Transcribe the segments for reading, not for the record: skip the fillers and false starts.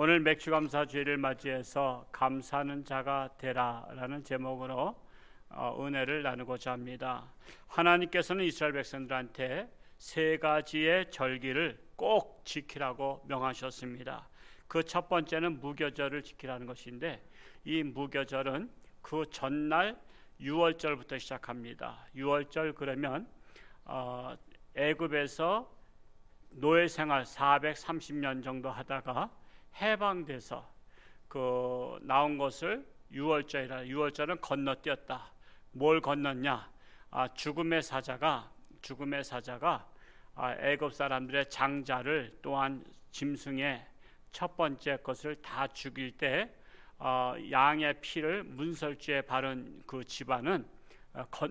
오늘 맥주감사주의를 맞이해서 감사하는 자가 되라라는 제목으로 은혜를 나누고자 합니다. 하나님께서는 이스라엘 백성들한테 세 가지의 절기를 꼭 지키라고 명하셨습니다. 그 첫 번째는 무교절을 지키라는 것인데, 이 무교절은 그 전날 6월절부터 시작합니다. 6월절 그러면 애굽에서 노예 생활 430년 정도 하다가 해방돼서 나온 것을 6월절이라. 6월절은 건너뛰었다. 뭘 건넜냐? 죽음의 사자가 애굽 사람들의 장자를, 또한 짐승의 첫 번째 것을 다 죽일 때 양의 피를 문설주에 바른 그 집안은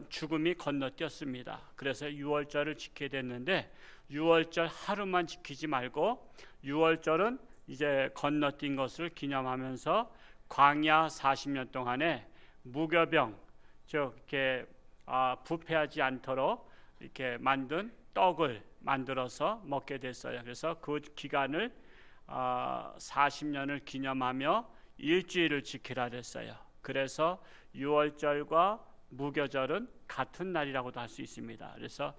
죽음이 건너뛰었습니다. 그래서 6월절을 지켜야 됐는데, 6월절 하루만 지키지 말고 6월절은 이제 건너뛴 것을 기념하면서 광야 40년 동안에 무교병, 즉 이렇게 부패하지 않도록 이렇게 만든 떡을 만들어서 먹게 됐어요. 그래서 그 기간을 40년을 기념하며 일주일을 지키라 그랬어요. 그래서 6월절과 무교절은 같은 날이라고도 할 수 있습니다. 그래서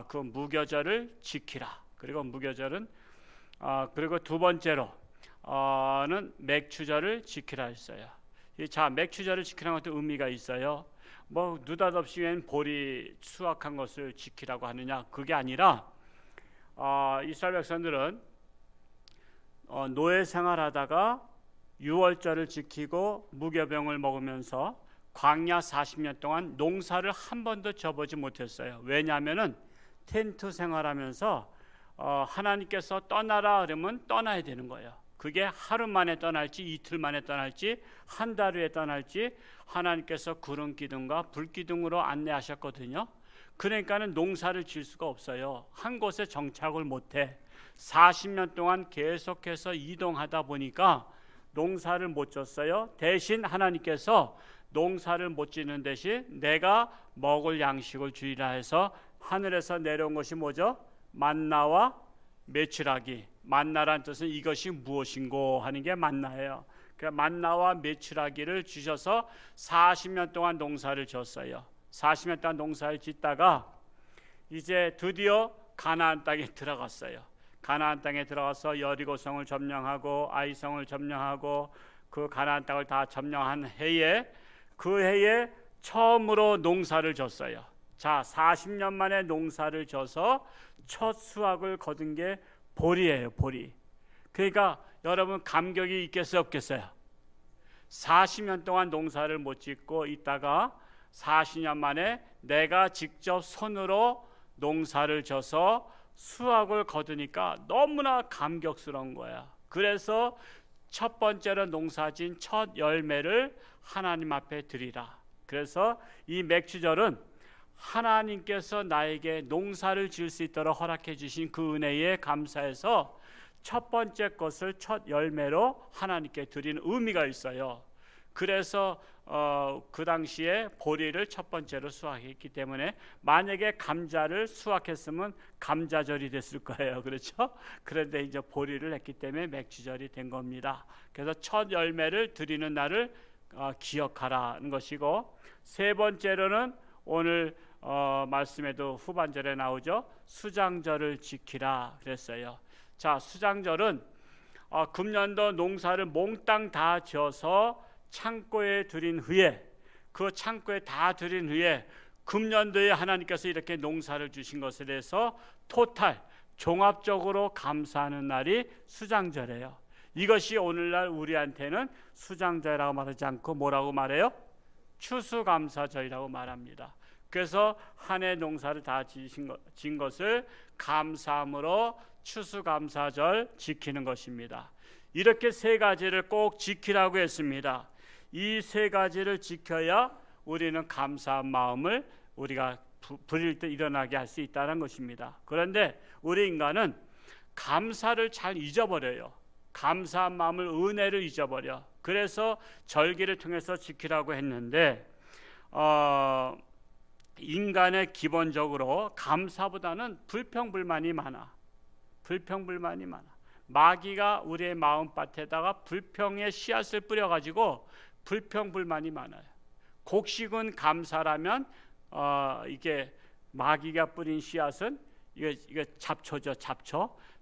그 무교절을 지키라. 그리고 무교절은 그리고 두 번째로는 맥추절을 지키라 했어요. 자, 맥추절을 지키라는 것도 의미가 있어요. 뭐 느닷없이 웬 보리 수확한 것을 지키라고 하느냐, 그게 아니라 이스라엘 백성들은 노예 생활하다가 6월절을 지키고 무교병을 먹으면서 광야 40년 동안 농사를 한 번도 져보지 못했어요. 왜냐하면은 텐트 생활하면서 하나님께서 떠나라 그러면 떠나야 되는 거예요. 그게 하루 만에 떠날지, 이틀 만에 떠날지, 한 달 후에 떠날지 하나님께서 구름 기둥과 불 기둥으로 안내하셨거든요. 그러니까는 농사를 질 수가 없어요. 한 곳에 정착을 못해. 40년 동안 계속해서 이동하다 보니까 농사를 못 졌어요. 대신 하나님께서 농사를 못 짓는 대신 내가 먹을 양식을 주리라 해서 하늘에서 내려온 것이 뭐죠? 만나와 메추라기. 만나란 뜻은 이것이 무엇인고 하는 게 만나예요. 그 만나와 메추라기를 주셔서 40년 동안 농사를 졌어요. 40년 동안 농사를 짓다가 이제 드디어 가나안 땅에 들어갔어요. 가나안 땅에 들어가서 여리고성을 점령하고 아이성을 점령하고 그 가나안 땅을 다 점령한 해에, 그 해에 처음으로 농사를 졌어요. 자, 40년 만에 농사를 져서 첫 수확을 거둔 게 보리예요. 보리. 그러니까 여러분 감격이 있겠어요, 없겠어요? 40년 동안 농사를 못 짓고 있다가 40년 만에 내가 직접 손으로 농사를 져서 수확을 거두니까 너무나 감격스러운 거야. 그래서 첫 번째로 농사진 첫 열매를 하나님 앞에 드리라. 그래서 이 맥추절은 하나님께서 나에게 농사를 지을 수 있도록 허락해 주신 그 은혜에 감사해서 첫 번째 것을 첫 열매로 하나님께 드리는 의미가 있어요. 그래서 그 당시에 보리를 첫 번째로 수확했기 때문에 만약에 감자를 수확했으면 감자절이 됐을 거예요. 그렇죠? 그런데 이제 보리를 했기 때문에 맥추절이 된 겁니다. 그래서 첫 열매를 드리는 날을 기억하라는 것이고, 세 번째로는 오늘 말씀에도 후반절에 나오죠. 수장절을 지키라 그랬어요. 자, 수장절은 금년도 농사를 몽땅 다 지어서 창고에 들인 후에, 그 창고에 다 들인 후에 금년도에 하나님께서 이렇게 농사를 주신 것에 대해서 토탈 종합적으로 감사하는 날이 수장절이에요. 이것이 오늘날 우리한테는 수장절이라고 말하지 않고 뭐라고 말해요? 추수감사절이라고 말합니다. 그래서 한 해 농사를 다 지은 것을 감사함으로 추수감사절 지키는 것입니다. 이렇게 세 가지를 꼭 지키라고 했습니다. 이 세 가지를 지켜야 우리는 감사한 마음을 우리가 부릴 때 일어나게 할 수 있다는 것입니다. 그런데 우리 인간은 감사를 잘 잊어버려요. 감사한 마음을, 은혜를 잊어버려. 그래서 절기를 통해서 지키라고 했는데 인간의 기본적으로 감사보다는 불평불만이 많아. 마귀가 우리의 마음밭에다가 불평의 씨앗을 뿌려가지고 불평불만이 많아요. 곡식은 감사라면 이게 마귀가 뿌린 씨앗은 이거 잡초죠.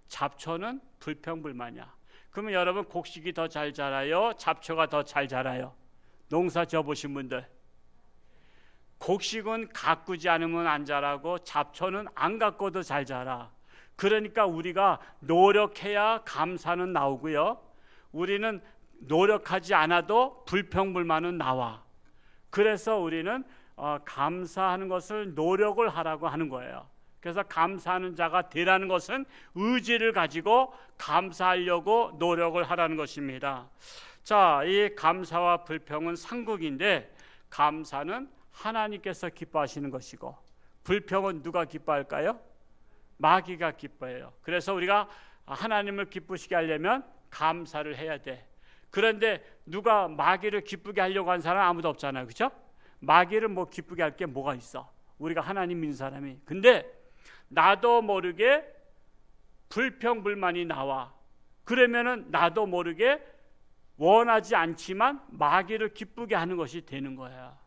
잡초는 불평불만이야. 그러면 여러분 곡식이 더 잘 자라요? 잡초가 더 잘 자라요? 농사 져보신 분들, 곡식은 가꾸지 않으면 안 자라고 잡초는 안 가꿔도 잘 자라. 그러니까 우리가 노력해야 감사는 나오고요, 우리는 노력하지 않아도 불평불만은 나와. 그래서 우리는 감사하는 것을 노력을 하라고 하는 거예요. 그래서 감사하는 자가 되라는 것은 의지를 가지고 감사하려고 노력을 하라는 것입니다. 자, 이 감사와 불평은 상극인데, 감사는 하나님께서 기뻐하시는 것이고 불평은 누가 기뻐할까요? 마귀가 기뻐해요. 그래서 우리가 하나님을 기쁘시게 하려면 감사를 해야 돼. 그런데 누가 마귀를 기쁘게 하려고 한 사람 아무도 없잖아요. 그렇죠? 마귀를 뭐 기쁘게 할 게 뭐가 있어? 우리가 하나님 믿는 사람이. 근데 나도 모르게 불평불만이 나와. 그러면은 나도 모르게 원하지 않지만 마귀를 기쁘게 하는 것이 되는 거야.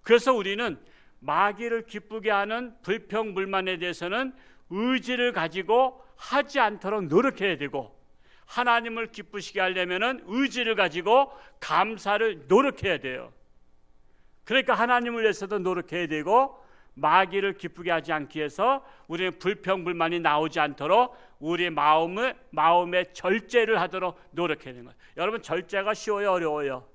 그래서 우리는 마귀를 기쁘게 하는 불평불만에 대해서는 의지를 가지고 하지 않도록 노력해야 되고, 하나님을 기쁘시게 하려면은 의지를 가지고 감사를 노력해야 돼요. 그러니까 하나님을 위해서도 노력해야 되고, 마귀를 기쁘게 하지 않기 위해서 우리는 불평불만이 나오지 않도록 우리의 마음의 절제를 하도록 노력해야 되는 거예요. 여러분, 절제가 쉬워요, 어려워요?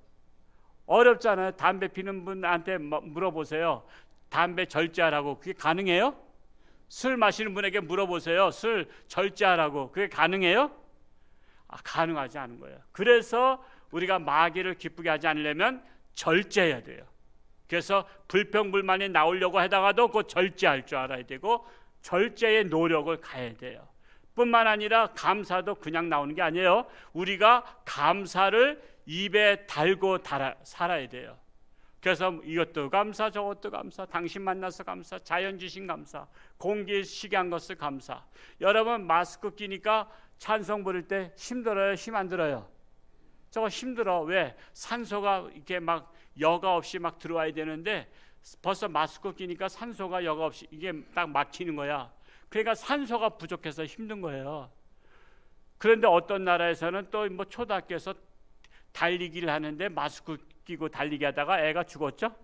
어렵잖아요. 담배 피는 분한테 물어보세요. 담배 절제하라고. 그게 가능해요? 술 마시는 분에게 물어보세요. 술 절제하라고. 그게 가능해요? 가능하지 않은 거예요. 그래서 우리가 마귀를 기쁘게 하지 않으려면 절제해야 돼요. 그래서 불평불만이 나오려고 하다가도 그 절제할 줄 알아야 되고, 절제의 노력을 가야 돼요. 뿐만 아니라 감사도 그냥 나오는 게 아니에요. 우리가 감사를 입에 달고 살아야 돼요. 그래서 이것도 감사, 저것도 감사, 당신 만나서 감사, 자연 주신 감사, 공기 시게 한 것을 감사. 여러분, 마스크 끼니까 찬송 부를 때 힘들어요? 힘 안 들어요? 저거 힘들어. 왜? 산소가 이렇게 막 여과 없이 막 들어와야 되는데 벌써 마스크 끼니까 산소가 여과 없이 이게 딱 막히는 거야. 그러니까 산소가 부족해서 힘든 거예요. 그런데 어떤 나라에서는 또 뭐 초등학교에서 달리기를 하는데 마스크 끼고 달리기 하다가 애가 죽었죠?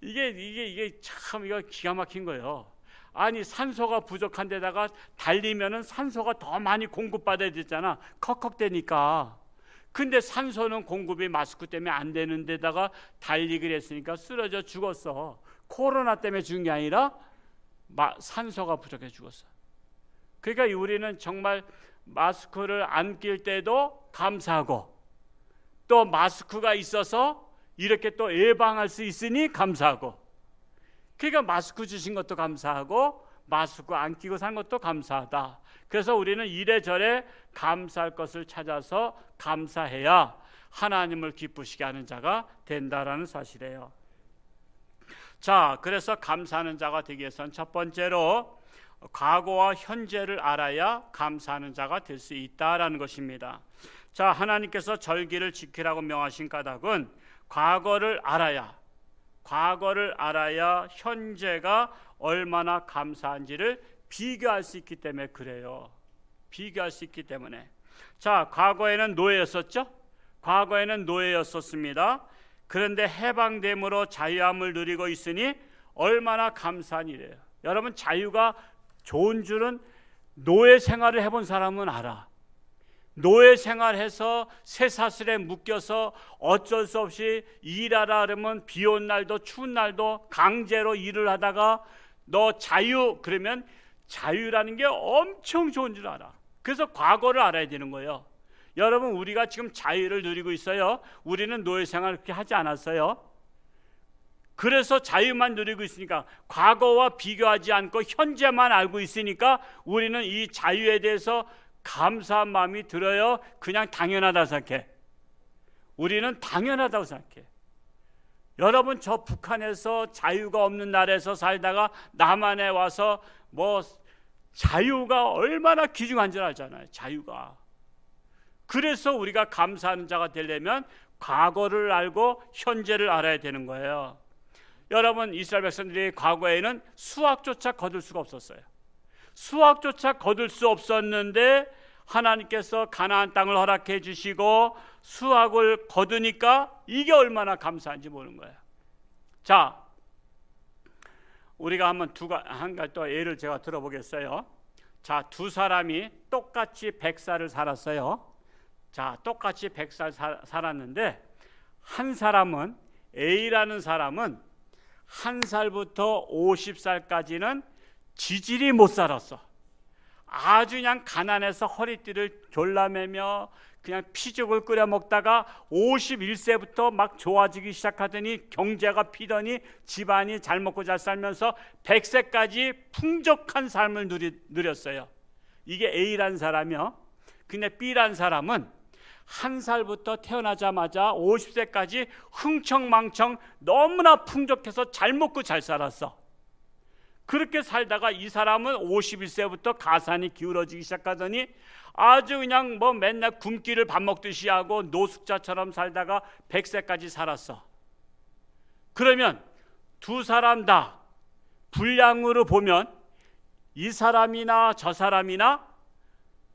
이게 참 이거 기가 막힌 거예요. 아니, 산소가 부족한 데다가 달리면은 산소가 더 많이 공급받아야 되잖아. 컥컥대니까. 근데 산소는 공급이 마스크 때문에 안 되는 데다가 달리기를 했으니까 쓰러져 죽었어. 코로나 때문에 죽은 게 아니라 산소가 부족해 죽었어. 그러니까 우리는 정말 마스크를 안 낄 때도 감사하고, 또 마스크가 있어서 이렇게 또 예방할 수 있으니 감사하고, 그러니까 마스크 주신 것도 감사하고 마스크 안 끼고 산 것도 감사하다. 그래서 우리는 이래저래 감사할 것을 찾아서 감사해야 하나님을 기쁘시게 하는 자가 된다라는 사실이에요. 자, 그래서 감사하는 자가 되기 위해서는 첫 번째로 과거와 현재를 알아야 감사하는 자가 될 수 있다라는 것입니다. 자, 하나님께서 절기를 지키라고 명하신 까닭은 과거를 알아야 현재가 얼마나 감사한지를 비교할 수 있기 때문에 그래요. 비교할 수 있기 때문에. 자, 과거에는 노예였었죠? 과거에는 노예였었습니다. 그런데 해방됨으로 자유함을 누리고 있으니 얼마나 감사한 일이에요. 여러분, 자유가 좋은 줄은 노예 생활을 해본 사람은 알아. 노예 생활해서 쇠사슬에 묶여서 어쩔 수 없이 일하라 그러면 비 온 날도 추운 날도 강제로 일을 하다가 너 자유 그러면 자유라는 게 엄청 좋은 줄 알아. 그래서 과거를 알아야 되는 거예요. 여러분, 우리가 지금 자유를 누리고 있어요. 우리는 노예 생활 그렇게 하지 않았어요. 그래서 자유만 누리고 있으니까, 과거와 비교하지 않고 현재만 알고 있으니까 우리는 이 자유에 대해서 감사한 마음이 들어요? 그냥 당연하다고 생각해? 우리는 당연하다고 생각해. 여러분, 저 북한에서 자유가 없는 나라에서 살다가 남한에 와서 뭐 자유가 얼마나 귀중한 줄 알잖아요. 자유가. 그래서 우리가 감사하는 자가 되려면 과거를 알고 현재를 알아야 되는 거예요. 여러분, 이스라엘 백성들이 과거에는 수확조차 거둘 수가 없었어요. 수확조차 거둘 수 없었는데 하나님께서 가나안 땅을 허락해 주시고 수확을 거두니까 이게 얼마나 감사한지 모르는 거예요. 자, 우리가 한번 한 가지 또 예를 제가 들어보겠어요. 자, 두 사람이 똑같이 100살을 살았어요. 자, 똑같이 100살 살았는데 한 사람은, A라는 사람은 1살부터 50살까지는 지질이 못 살았어. 아주 그냥 가난해서 허리띠를 졸라매며 그냥 피죽을 끓여 먹다가 51세부터 막 좋아지기 시작하더니 경제가 피더니 집안이 잘 먹고 잘 살면서 100세까지 풍족한 삶을 누렸어요. 이게 A라는 사람이요. 근데 B라는 사람은 1살부터 태어나자마자 50세까지 흥청망청 너무나 풍족해서 잘 먹고 잘 살았어. 그렇게 살다가 이 사람은 51세부터 가산이 기울어지기 시작하더니 아주 그냥 뭐 맨날 굶기를 밥 먹듯이 하고 노숙자처럼 살다가 100세까지 살았어. 그러면 두 사람 다 분량으로 보면 이 사람이나 저 사람이나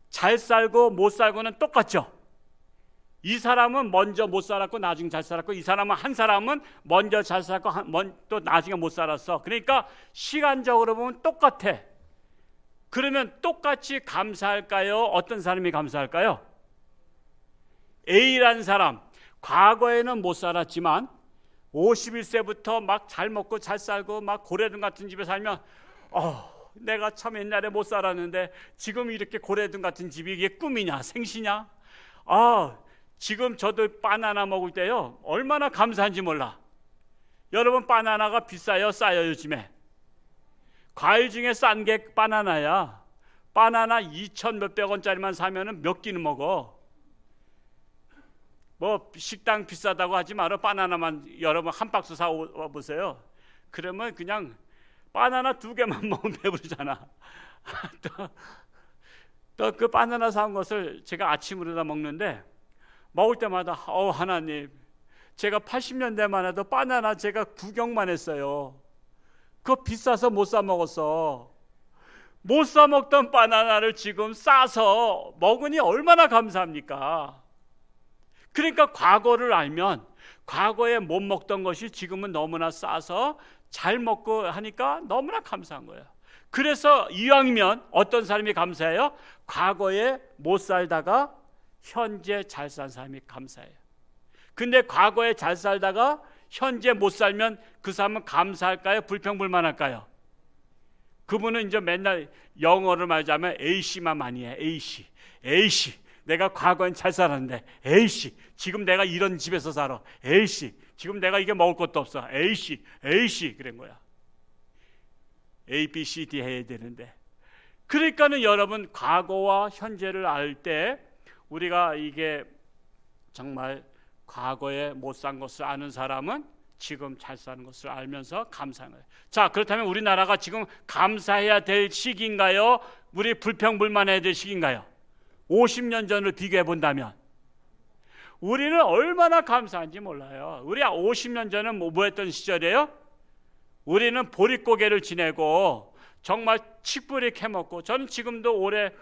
잘 살고 못 살고는 똑같죠. 이 사람은 먼저 못 살았고 나중에 잘 살았고, 이 사람은 한 사람은 먼저 잘 살았고 또 나중에 못 살았어. 그러니까 시간적으로 보면 똑같아. 그러면 똑같이 감사할까요? 어떤 사람이 감사할까요? A라는 사람, 과거에는 못 살았지만 51세부터 막 잘 먹고 잘 살고 막 고래등 같은 집에 살면 내가 참 옛날에 못 살았는데 지금 이렇게 고래등 같은 집이 이게 꿈이냐 생시냐? 지금 저도 바나나 먹을 때요 얼마나 감사한지 몰라. 여러분, 바나나가 비싸요 싸요? 요즘에 과일 중에 싼 게 바나나야. 바나나 2천 몇백 원짜리만 사면은 몇 끼는 먹어. 뭐 식당 비싸다고 하지 마라. 바나나만 여러분 한 박스 사 보세요. 그러면 그냥 바나나 2개만 먹으면 배부르잖아. 또 그 바나나 사온 것을 제가 아침으로 다 먹는데 먹을 때마다 하나님, 제가 80년대만 해도 바나나 제가 구경만 했어요. 그거 비싸서 못 사 먹었어. 못 사 먹던 바나나를 지금 싸서 먹으니 얼마나 감사합니까? 그러니까 과거를 알면 과거에 못 먹던 것이 지금은 너무나 싸서 잘 먹고 하니까 너무나 감사한 거예요. 그래서 이왕이면 어떤 사람이 감사해요? 과거에 못 살다가 현재 잘 산 사람이 감사해요. 근데 과거에 잘 살다가 현재 못 살면 그 사람은 감사할까요? 불평불만할까요? 그분은 이제 맨날 영어를 말하자면 A씨만 많이 해. A씨 내가 과거엔 잘 살았는데, A씨 지금 내가 이런 집에서 살아. A씨 지금 내가 이게 먹을 것도 없어. A씨 그런 거야. A, B, C, D 해야 되는데. 그러니까는 여러분, 과거와 현재를 알 때 우리가 이게 정말 과거에 못 산 것을 아는 사람은 지금 잘 사는 것을 알면서 감사하는 거예요. 자, 그렇다면 우리나라가 지금 감사해야 될 시기인가요? 우리 불평불만해야 될 시기인가요? 50년 전을 비교해 본다면 우리는 얼마나 감사한지 몰라요. 우리 50년 전은 뭐 했던 시절이에요? 우리는 보릿고개를 지내고 정말 칡뿌리 캐먹고, 저는 지금도 올해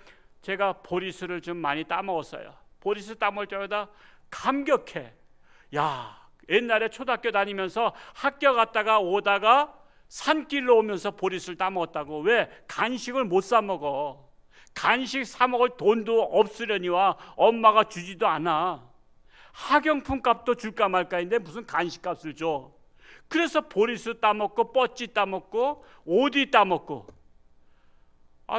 제가 보리수를 좀 많이 따먹었어요. 보리수 따먹을 때마다 감격해. 야, 옛날에 초등학교 다니면서 학교 갔다가 오다가 산길로 오면서 보리수를 따먹었다고. 왜? 간식을 못 사 먹어. 간식 사 먹을 돈도 없으려니와 엄마가 주지도 않아. 학용품 값도 줄까 말까인데 무슨 간식 값을 줘. 그래서 보리수 따먹고 뻗지 따먹고 오디 따먹고.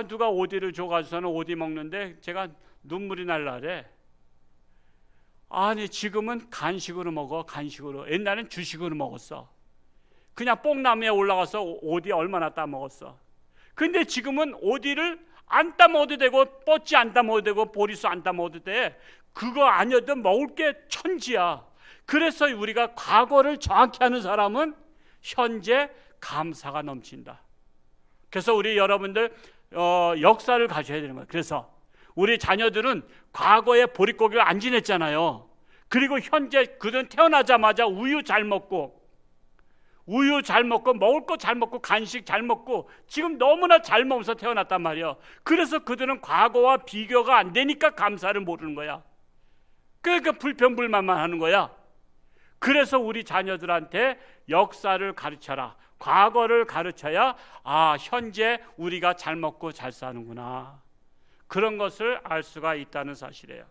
누가 오디를 줘가지고서는 오디 먹는데 제가 눈물이 날라래. 아니, 지금은 간식으로 먹어. 간식으로. 옛날엔 주식으로 먹었어. 그냥 뽕나무에 올라가서 오디 얼마나 따먹었어. 근데 지금은 오디를 안 따먹어도 되고 뻗지 안 따먹어도 되고 보리수 안 따먹어도 돼. 그거 아니어도 먹을 게 천지야. 그래서 우리가 과거를 정확히 아는 사람은 현재 감사가 넘친다. 그래서 우리 여러분들 역사를 가져야 되는 거예요. 그래서 우리 자녀들은 과거에 보릿고기를 안 지냈잖아요. 그리고 현재 그들은 태어나자마자 우유 잘 먹고 먹을 거 잘 먹고 간식 잘 먹고 지금 너무나 잘 먹으면서 태어났단 말이에요. 그래서 그들은 과거와 비교가 안 되니까 감사를 모르는 거야. 그러니까 불평불만만 하는 거야. 그래서 우리 자녀들한테 역사를 가르쳐라. 과거를 가르쳐야 현재 우리가 잘 먹고 잘 사는구나. 그런 것을 알 수가 있다는 사실이에요.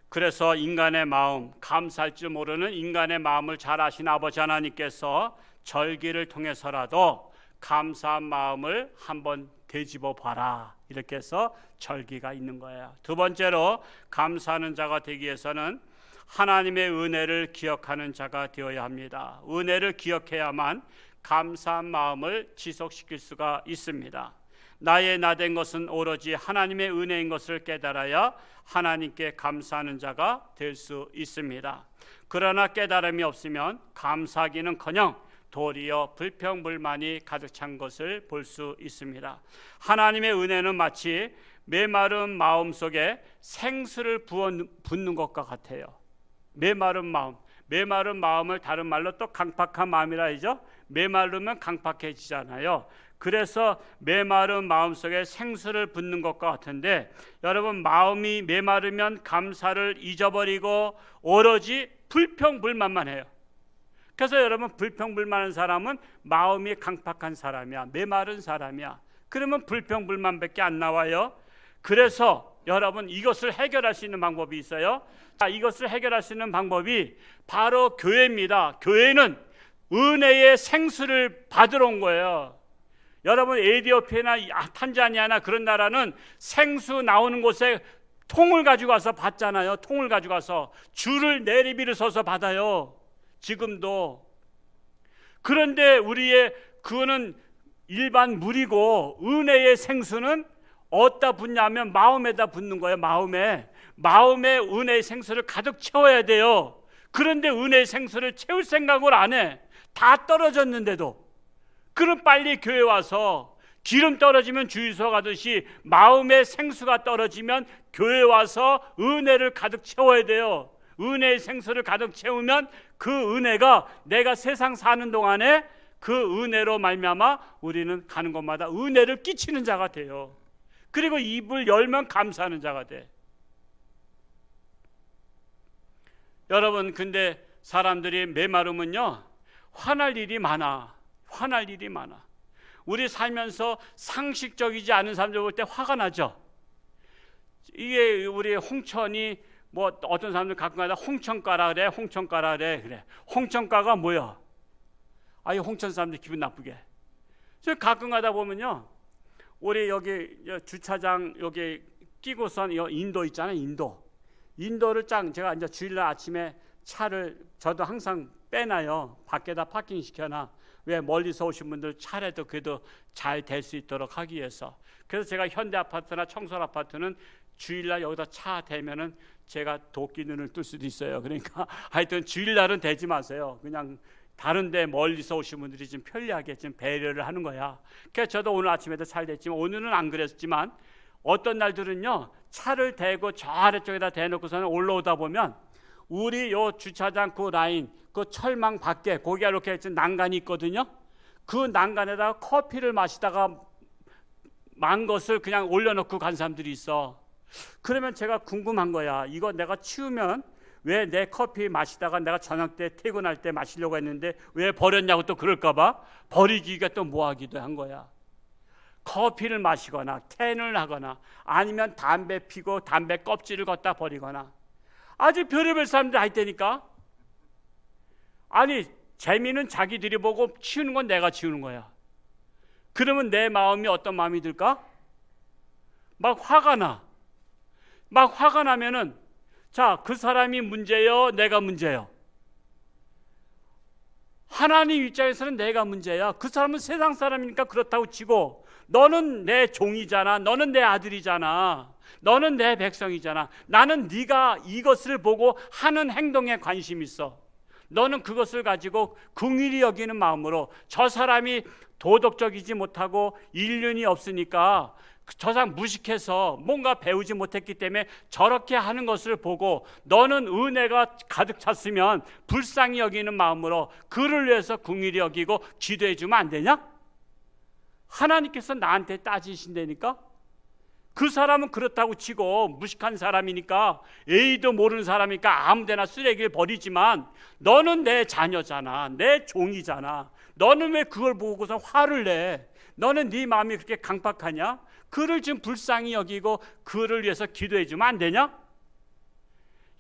그래서 인간의 마음, 감사할 줄 모르는 인간의 마음을 잘 아신 아버지 하나님께서 절기를 통해서라도 감사한 마음을 한번 되짚어 봐라. 이렇게 해서 절기가 있는 거예요. 두 번째로 감사하는 자가 되기 위해서는 하나님의 은혜를 기억하는 자가 되어야 합니다. 은혜를 기억해야만 감사한 마음을 지속시킬 수가 있습니다. 나의 나된 것은 오로지 하나님의 은혜인 것을 깨달아야 하나님께 감사하는 자가 될 수 있습니다. 그러나 깨달음이 없으면 감사하기는커녕 도리어 불평불만이 가득 찬 것을 볼 수 있습니다. 하나님의 은혜는 마치 메마른 마음 속에 생수를 붓는 것과 같아요. 메마른 마음을 다른 말로 또 강팍한 마음이라 하죠. 메마르면 강팍해지잖아요. 그래서 메마른 마음 속에 생수를 붓는 것과 같은데, 여러분 마음이 메마르면 감사를 잊어버리고 오로지 불평불만만 해요. 그래서 여러분 불평불만한 사람은 마음이 강팍한 사람이야. 메마른 사람이야. 그러면 불평불만밖에 안 나와요. 그래서 여러분 이것을 해결할 수 있는 방법이 있어요. 이것을 해결할 수 있는 방법이 바로 교회입니다. 교회는 은혜의 생수를 받으러 온 거예요. 여러분 에티오피아나 탄자니아나 그런 나라는 생수 나오는 곳에 통을 가지고 와서 받잖아요. 통을 가지고 와서 줄을 내리비를 서서 받아요. 지금도. 그런데 우리의 그거는 일반 물이고 은혜의 생수는 어디다 붓냐면 마음에다 붓는 거예요. 마음에 은혜의 생수를 가득 채워야 돼요. 그런데 은혜의 생수를 채울 생각을 안 해. 다 떨어졌는데도. 그럼 빨리 교회 와서 기름 떨어지면 주유소 가듯이 마음의 생수가 떨어지면 교회 와서 은혜를 가득 채워야 돼요. 은혜의 생수를 가득 채우면 그 은혜가 내가 세상 사는 동안에 그 은혜로 말미암아 우리는 가는 곳마다 은혜를 끼치는 자가 돼요. 그리고 입을 열면 감사하는 자가 돼. 여러분 근데 사람들이 메마르면요 화날 일이 많아. 우리 살면서 상식적이지 않은 사람들 볼 때 화가 나죠. 이게 우리 홍천이 뭐 어떤 사람들 가끔가다 홍천가라 그래. 그래. 홍천가가 뭐야? 이 홍천 사람들 기분 나쁘게. 저 가끔가다 보면요, 우리 여기 주차장 여기 끼고선 인도 있잖아요. 인도를 제가 이제 주일날 아침에 차를 저도 항상 빼놔요. 밖에다 파킹 시켜놔. 왜 멀리서 오신 분들 차라도 그래도 잘 될 수 있도록 하기 위해서. 그래서 제가 현대 아파트나 청솔 아파트는 주일날 여기다 차 대면은 제가 도끼 눈을 뜰 수도 있어요. 그러니까 하여튼 주일날은 대지 마세요. 그냥 다른데 멀리서 오신 분들이 좀 편리하게 좀 배려를 하는 거야. 그래서 저도 오늘 아침에도 잘 됐지만 오늘은 안 그랬지만 어떤 날들은요 차를 대고 저 아래쪽에다 대놓고서는 올라오다 보면 우리 요 주차장 그 라인 그 철망 밖에 거기가 이렇게 난간이 있거든요. 그 난간에다가 커피를 마시다가 만 것을 그냥 올려놓고 간 사람들이 있어. 그러면 제가 궁금한 거야. 이거 내가 치우면 왜 내 커피 마시다가 내가 저녁 때 퇴근할 때 마시려고 했는데 왜 버렸냐고 또 그럴까 봐 버리기가 또 뭐하기도 한 거야. 커피를 마시거나 캔을 하거나 아니면 담배 피고 담배 껍질을 걷다 버리거나 아주 별의별 사람들 다 있다니까. 아니 재미는 자기들이 보고 치우는 건 내가 치우는 거야. 그러면 내 마음이 어떤 마음이 들까? 막 화가 나면은 자, 그 사람이 문제요, 내가 문제요? 하나님 입장에서는 내가 문제야. 그 사람은 세상 사람이니까 그렇다고 치고 너는 내 종이잖아. 너는 내 아들이잖아. 너는 내 백성이잖아. 나는 네가 이것을 보고 하는 행동에 관심 있어. 너는 그것을 가지고 긍휼히 여기는 마음으로 저 사람이 도덕적이지 못하고 인륜이 없으니까 저 사람 무식해서 뭔가 배우지 못했기 때문에 저렇게 하는 것을 보고 너는 은혜가 가득 찼으면 불쌍히 여기는 마음으로 그를 위해서 긍휼히 여기고 기도해 주면 안 되냐? 하나님께서 나한테 따지신다니까? 그 사람은 그렇다고 치고 무식한 사람이니까 A도 모르는 사람이니까 아무데나 쓰레기를 버리지만 너는 내 자녀잖아, 내 종이잖아. 너는 왜 그걸 보고서 화를 내? 너는 네 마음이 그렇게 강팍하냐? 그를 지금 불쌍히 여기고 그를 위해서 기도해 주면 안 되냐?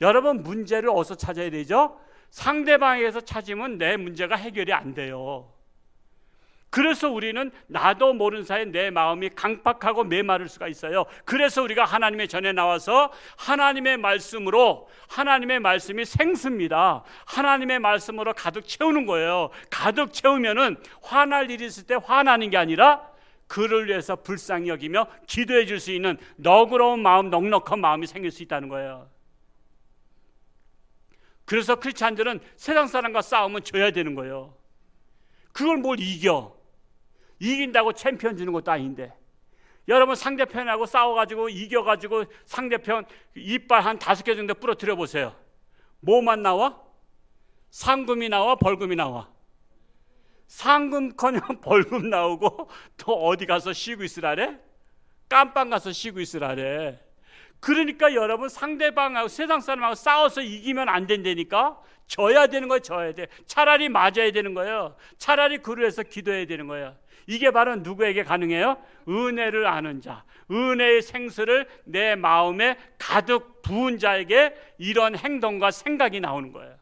여러분, 문제를 어디서 찾아야 되죠? 상대방에서 찾으면 내 문제가 해결이 안 돼요. 그래서 우리는 나도 모르는 사이에 내 마음이 강팍하고 메마를 수가 있어요. 그래서 우리가 하나님의 전에 나와서 하나님의 말씀으로, 하나님의 말씀이 생수입니다. 하나님의 말씀으로 가득 채우는 거예요. 가득 채우면은 화날 일이 있을 때 화나는 게 아니라 그를 위해서 불쌍히 여기며 기도해 줄 수 있는 너그러운 마음, 넉넉한 마음이 생길 수 있다는 거예요. 그래서 크리스찬들은 세상 사람과 싸우면 져야 되는 거예요. 그걸 뭘 이겨? 이긴다고 챔피언 주는 것도 아닌데. 여러분, 상대편하고 싸워가지고 이겨가지고 상대편 이빨 한 5개 정도 부러뜨려 보세요. 뭐만 나와? 상금이 나와, 벌금이 나와? 상금커녕 벌금 나오고 또 어디 가서 쉬고 있으라래? 깜빵 가서 쉬고 있으라래. 그러니까 여러분, 상대방하고 세상 사람하고 싸워서 이기면 안 된다니까. 져야 되는 거예요. 져야 돼. 차라리 맞아야 되는 거예요. 차라리 그를 위해서 기도해야 되는 거예요. 이게 바로 누구에게 가능해요? 은혜를 아는 자, 은혜의 생수를 내 마음에 가득 부은 자에게 이런 행동과 생각이 나오는 거예요.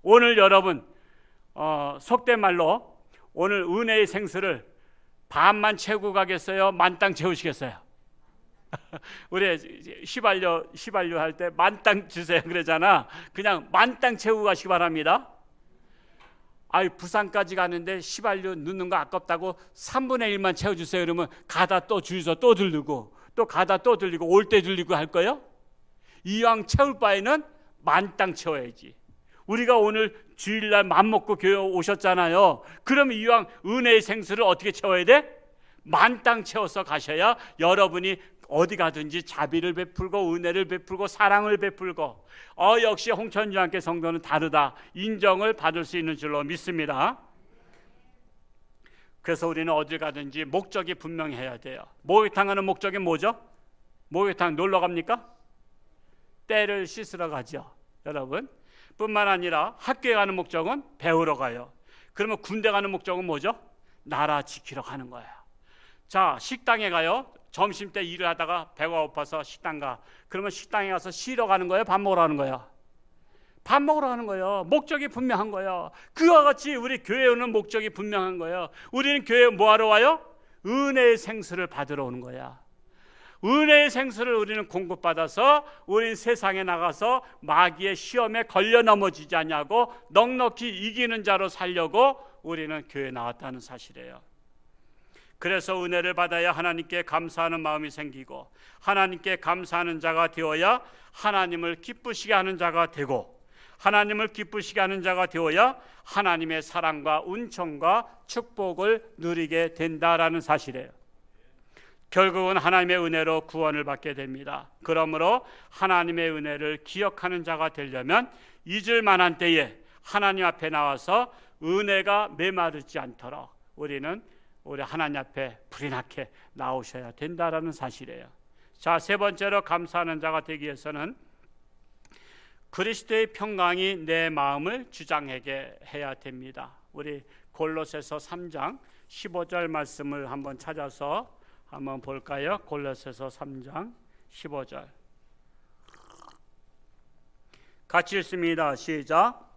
오늘 여러분, 속된 말로 오늘 은혜의 생수를 반만 채우고 가겠어요? 만땅 채우시겠어요? 우리 휘발유 할 때 만땅 주세요 그러잖아. 그냥 만땅 채우고 가시기 바랍니다. 부산까지 가는데 휘발유 넣는 거 아깝다고 3분의 1만 채워주세요 그러면 가다 또 주유소 또 들르고 또 가다 또 들리고 올 때 들리고 할 거예요? 이왕 채울 바에는 만땅 채워야지. 우리가 오늘 주일날 맘먹고 교회 오셨잖아요. 그럼 이왕 은혜의 생수를 어떻게 채워야 돼? 만땅 채워서 가셔야 여러분이 어디 가든지 자비를 베풀고 은혜를 베풀고 사랑을 베풀고 역시 홍천주한께 성도는 다르다 인정을 받을 수 있는 줄로 믿습니다. 그래서 우리는 어딜 가든지 목적이 분명해야 돼요. 목욕탕 가는 목적이 뭐죠? 목욕탕 놀러 갑니까? 때를 씻으러 가죠. 여러분, 뿐만 아니라 학교에 가는 목적은 배우러 가요. 그러면 군대 가는 목적은 뭐죠? 나라 지키러 가는 거예요. 자, 식당에 가요. 점심때 일을 하다가 배가 고파서 식당 가. 그러면 식당에 가서 쉬러 가는 거예요? 밥 먹으러 가는 거예요? 밥 먹으러 가는 거예요. 목적이 분명한 거예요. 그와 같이 우리 교회에 오는 목적이 분명한 거예요. 우리는 교회에 뭐하러 와요? 은혜의 생수를 받으러 오는 거야. 은혜의 생수를 우리는 공급받아서 우리는 세상에 나가서 마귀의 시험에 걸려 넘어지지 않냐고 넉넉히 이기는 자로 살려고 우리는 교회에 나왔다는 사실이에요. 그래서 은혜를 받아야 하나님께 감사하는 마음이 생기고 하나님께 감사하는 자가 되어야 하나님을 기쁘시게 하는 자가 되고 하나님을 기쁘시게 하는 자가 되어야 하나님의 사랑과 은총과 축복을 누리게 된다라는 사실이에요. 결국은 하나님의 은혜로 구원을 받게 됩니다. 그러므로 하나님의 은혜를 기억하는 자가 되려면 잊을 만한 때에 하나님 앞에 나와서 은혜가 메마르지 않도록 우리는 우리 하나님 앞에 불이 나게 나오셔야 된다라는 사실이에요. 자, 세 번째로 감사하는 자가 되기 위해서는 그리스도의 평강이 내 마음을 주장하게 해야 됩니다. 우리 골로새서 3장 15절 말씀을 한번 찾아서 한번 볼까요? 골로새서 3장 15절 같이 읽습니다. 시작.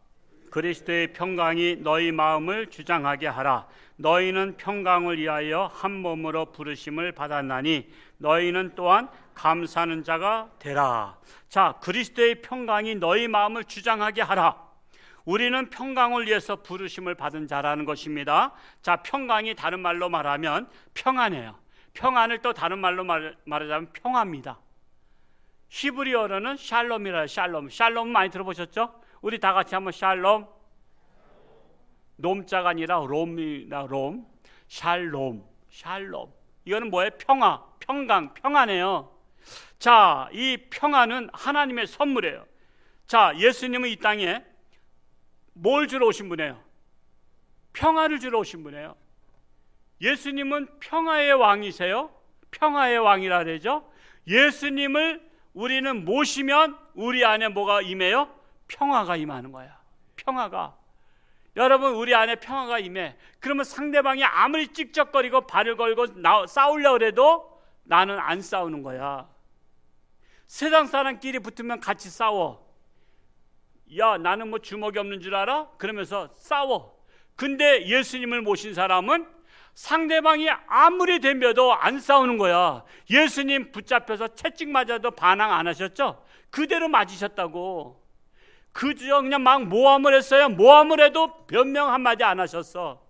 그리스도의 평강이 너희 마음을 주장하게 하라. 너희는 평강을 위하여 한 몸으로 부르심을 받았나니 너희는 또한 감사하는 자가 되라. 자, 그리스도의 평강이 너희 마음을 주장하게 하라. 우리는 평강을 위해서 부르심을 받은 자라는 것입니다. 자, 평강이 다른 말로 말하면 평안이에요. 평안을 또 다른 말로 말하자면 평화입니다. 히브리어로는 샬롬이라 샬롬. 샬롬 많이 들어보셨죠? 우리 다 같이 한번 샬롬. 놈자가 아니라 롬이나 롬. 샬롬. 샬롬. 이거는 뭐예요? 평화, 평강, 평안해요. 자, 이 평안은 하나님의 선물이에요. 자, 예수님은 이 땅에 뭘 주러 오신 분이에요? 평화를 주러 오신 분이에요. 예수님은 평화의 왕이세요. 평화의 왕이라 그러죠. 예수님을 우리는 모시면 우리 안에 뭐가 임해요? 평화가 임하는 거야. 평화가. 여러분, 우리 안에 평화가 임해. 그러면 상대방이 아무리 찍적거리고 발을 걸고 싸우려고 해도 나는 안 싸우는 거야. 세상 사람끼리 붙으면 같이 싸워. 야, 나는 뭐 주먹이 없는 줄 알아? 그러면서 싸워. 근데 예수님을 모신 사람은 상대방이 아무리 덤벼도 안 싸우는 거야. 예수님 붙잡혀서 채찍 맞아도 반항 안 하셨죠? 그대로 맞으셨다고. 그저 그냥 막 모함을 했어요. 모함을 해도 변명 한마디 안 하셨어.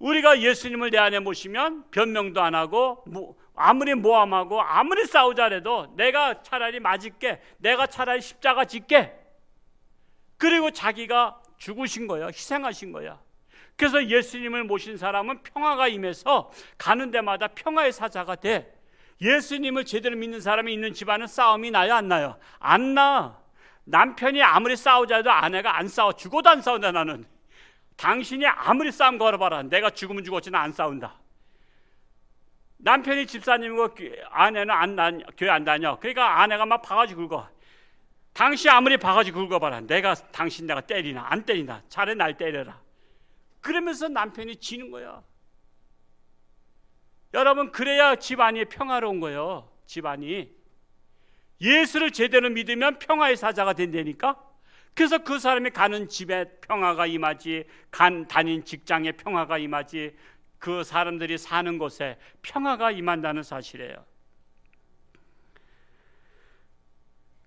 우리가 예수님을 내 안에 모시면 변명도 안 하고 아무리 모함하고 아무리 싸우자 해도 내가 차라리 맞을게, 내가 차라리 십자가 짓게. 그리고 자기가 죽으신 거야. 희생하신 거야. 그래서 예수님을 모신 사람은 평화가 임해서 가는 데마다 평화의 사자가 돼. 예수님을 제대로 믿는 사람이 있는 집안은 싸움이 나요, 안 나요? 안 나. 남편이 아무리 싸우자 해도 아내가 안 싸워. 죽어도 안 싸운다. 나는 당신이 아무리 싸움 걸어봐라. 내가 죽으면 죽었지는 안 싸운다. 남편이 집사님이고 아내는 교회 안 다녀. 그러니까 아내가 막 바가지 긁어. 당신 아무리 바가지 긁어봐라. 내가 때리나 안 때리나. 차라리 날 때려라. 그러면서 남편이 지는 거야. 여러분, 그래야 집안이 평화로운 거예요. 집안이. 예수를 제대로 믿으면 평화의 사자가 된다니까. 그래서 그 사람이 가는 집에 평화가 임하지, 다닌 직장에 평화가 임하지, 그 사람들이 사는 곳에 평화가 임한다는 사실이에요.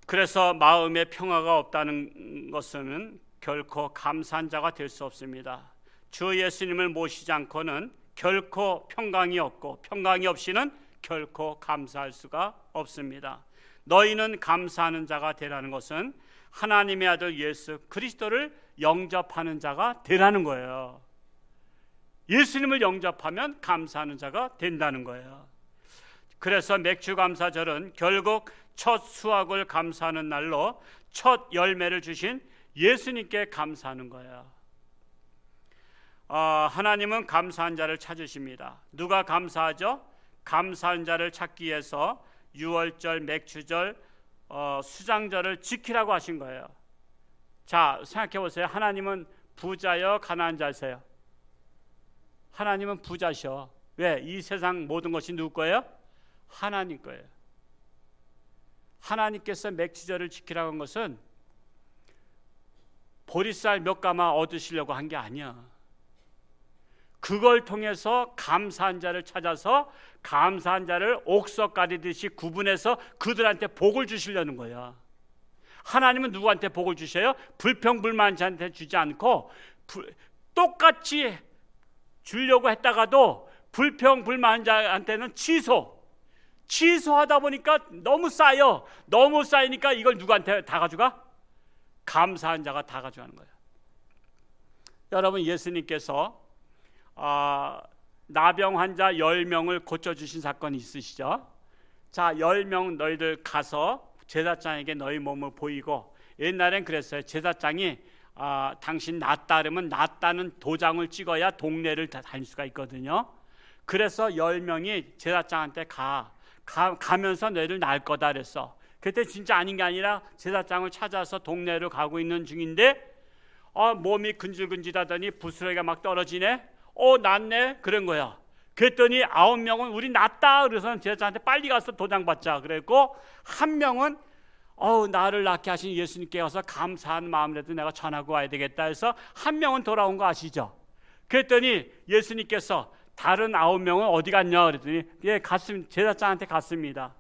그래서 마음에 평화가 없다는 것은 결코 감사한 자가 될 수 없습니다. 주 예수님을 모시지 않고는 결코 평강이 없고, 평강이 없이는 결코 감사할 수가 없습니다. 너희는 감사하는 자가 되라는 것은 하나님의 아들 예수 그리스도를 영접하는 자가 되라는 거예요. 예수님을 영접하면 감사하는 자가 된다는 거예요. 그래서 맥주감사절은 결국 첫 수확을 감사하는 날로 첫 열매를 주신 예수님께 감사하는 거예요. 하나님은 감사한 자를 찾으십니다. 누가 감사하죠? 감사한 자를 찾기 위해서 유월절, 맥주절, 수장절을 지키라고 하신 거예요. 자, 생각해 보세요. 하나님은 부자요, 가난한 자세요? 하나님은 부자셔. 왜? 이 세상 모든 것이 누구 거예요? 하나님 거예요. 하나님께서 맥주절을 지키라고 한 것은 보리쌀 몇 가마 얻으시려고 한 게 아니야. 그걸 통해서 감사한 자를 찾아서 감사한 자를 옥석 가리듯이 구분해서 그들한테 복을 주시려는 거야. 하나님은 누구한테 복을 주셔요? 불평불만한 자한테 주지 않고 똑같이 주려고 했다가도 불평불만한 자한테는 취소하다 보니까 너무 쌓여. 너무 쌓이니까 이걸 누구한테 다 가져가? 감사한 자가 다 가져가는 거예요. 여러분, 예수님께서 나병 환자 10명을 고쳐주신 사건이 있으시죠? 자, 10명 너희들 가서 제사장에게 너희 몸을 보이고, 옛날엔 그랬어요. 제사장이 당신 낫다 그러면 낫다는 도장을 찍어야 동네를 다 다닐 수가 있거든요. 그래서 10명이 제사장한테 가면서 너희들 날 거다 그랬어. 그때 진짜 아닌 게 아니라 제사장을 찾아서 동네를 가고 있는 중인데 몸이 근질근질하더니 부스러기가 막 떨어지네. 낫네? 그런 거야. 그랬더니 9명은 우리 낫다. 그래서 제사장한테 빨리 가서 도장 받자. 그랬고, 한 명은 나를 낫게 하신 예수님께 가서 감사한 마음이라도 내가 전하고 와야 되겠다 해서 한 명은 돌아온 거 아시죠? 그랬더니 예수님께서 다른 9명은 어디 갔냐? 그랬더니 제사장한테 갔습니다.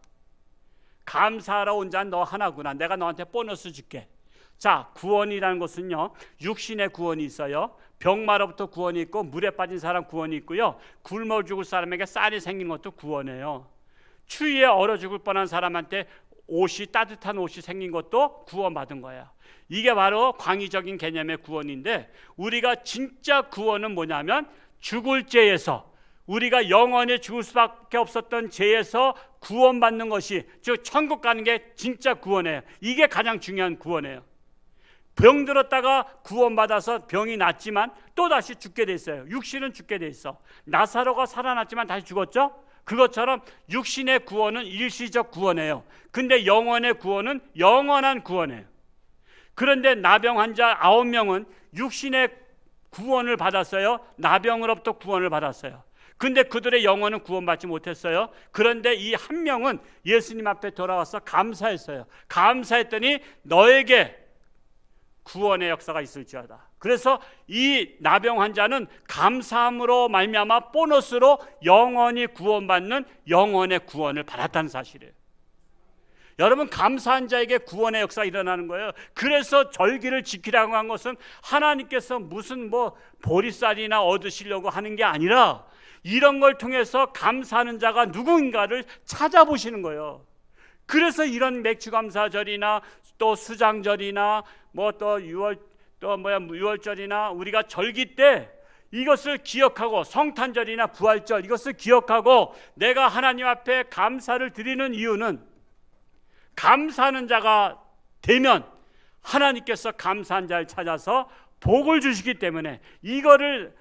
감사하러 온 자는 너 하나구나. 내가 너한테 보너스 줄게. 자, 구원이라는 것은요, 육신의 구원이 있어요. 병마로부터 구원이 있고, 물에 빠진 사람 구원이 있고요, 굶어 죽을 사람에게 쌀이 생긴 것도 구원이에요. 추위에 얼어 죽을 뻔한 사람한테 옷이 따뜻한 옷이 생긴 것도 구원받은 거예요. 이게 바로 광의적인 개념의 구원인데, 우리가 진짜 구원은 뭐냐면 죽을 죄에서, 우리가 영원히 죽을 수밖에 없었던 죄에서 구원받는 것이, 즉 천국 가는 게 진짜 구원이에요. 이게 가장 중요한 구원이에요. 병 들었다가 구원받아서 병이 낫지만 또다시 죽게 돼 있어요. 육신은 죽게 돼 있어. 나사로가 살아났지만 다시 죽었죠? 그것처럼 육신의 구원은 일시적 구원이에요. 근데 영혼의 구원은 영원한 구원이에요. 그런데 나병 환자 9명은 육신의 구원을 받았어요. 나병으로부터 구원을 받았어요. 근데 그들의 영혼은 구원받지 못했어요. 그런데 이 한 명은 예수님 앞에 돌아와서 감사했어요. 감사했더니 너에게 구원의 역사가 있을지어다. 그래서 이 나병 환자는 감사함으로 말미암아 보너스로 영원히 구원받는 영원의 구원을 받았다는 사실이에요. 여러분, 감사한 자에게 구원의 역사가 일어나는 거예요. 그래서 절기를 지키라고 한 것은 하나님께서 무슨 보리쌀이나 얻으시려고 하는 게 아니라 이런 걸 통해서 감사하는 자가 누구인가를 찾아보시는 거예요. 그래서 이런 맥주감사절이나 또 수장절이나 또 유월절이나 우리가 절기 때 이것을 기억하고, 성탄절이나 부활절 이것을 기억하고 내가 하나님 앞에 감사를 드리는 이유는, 감사하는 자가 되면 하나님께서 감사한 자를 찾아서 복을 주시기 때문에 이거를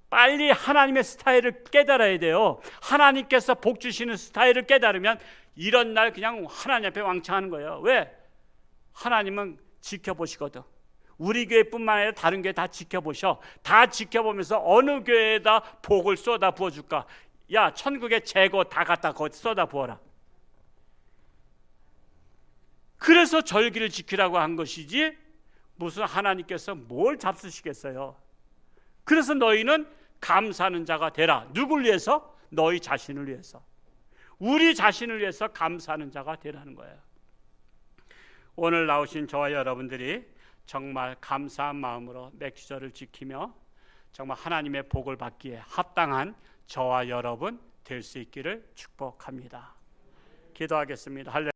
빨리 하나님의 스타일을 깨달아야 돼요. 하나님께서 복 주시는 스타일을 깨달으면 이런 날 그냥 하나님 앞에 왕창하는 거예요. 왜? 하나님은 지켜보시거든. 우리 교회뿐만 아니라 다른 교회 다 지켜보셔. 다 지켜보면서 어느 교회에다 복을 쏟아 부어줄까? 야, 천국의 재고 다 갖다 거기 쏟아 부어라. 그래서 절기를 지키라고 한 것이지 무슨 하나님께서 뭘 잡수시겠어요. 그래서 너희는 감사하는 자가 되라. 누굴 위해서? 너희 자신을 위해서. 우리 자신을 위해서 감사하는 자가 되라는 거예요. 오늘 나오신 저와 여러분들이 정말 감사한 마음으로 맥주절을 지키며 정말 하나님의 복을 받기에 합당한 저와 여러분 될 수 있기를 축복합니다. 기도하겠습니다.